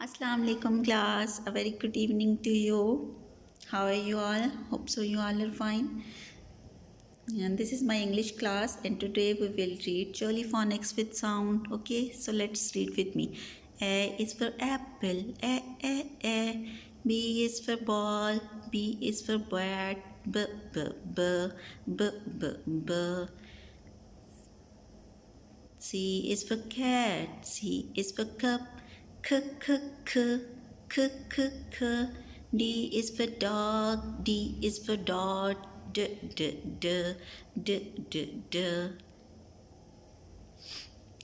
Assalamu alaikum class. A very good evening to you. How are you all? Hope so you all are fine. And this is my English class and today we will read Jolly Phonics with sound. Okay, so let's read with me. A is for apple. A. B is for ball. B is for bat. B. C is for cat. C is for cup. K. D is for dog. D is for dot. D.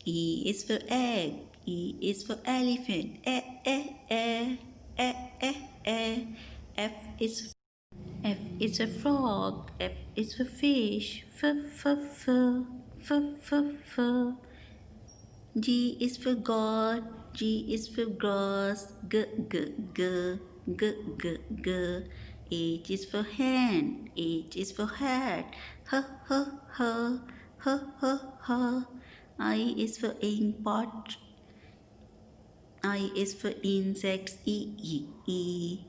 E is for egg. E is for elephant. E. F is for frog. F is for fish. F. G is for God. G is for grass. G. H is for hand. H is for hat. H. I is for ink pot. I is for insects. E.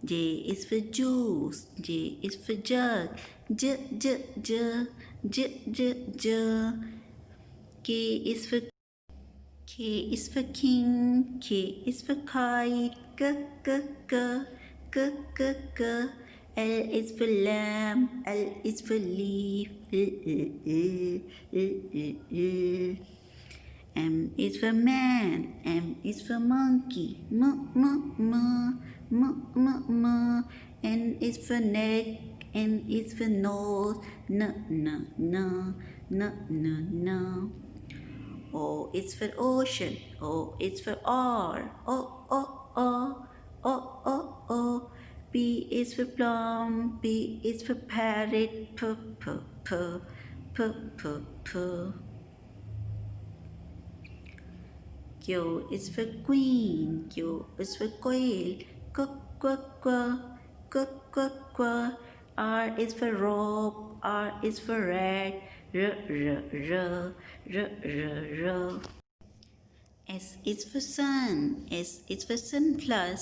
J is for juice. J is for jug. J. K is for king. K is for kite. K. L is for lamb. L is for leaf. M is for man. M is for monkey. N is for neck. N is for nose. N. O is for ocean. O is for R. O. P is for plum. P is for parrot. P. Q is for queen. Q is for quail. Quack. R is for rope. R is for rat. R. S is for sun. S is for sunflower.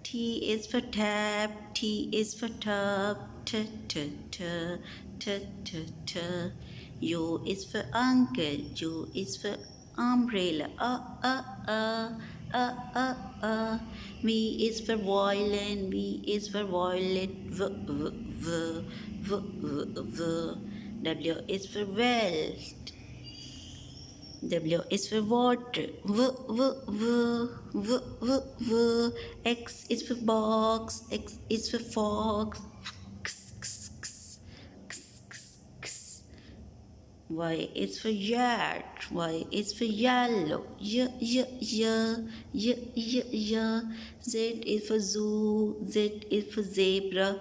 T is for tap. T is for tub. U is for uncle. U is for umbrella. V is for violin. V is for violet. W is for well. W is for water. X is for box. X is for fox. Y is for yard. Y is for yellow. Z is for zoo. Z is for zebra.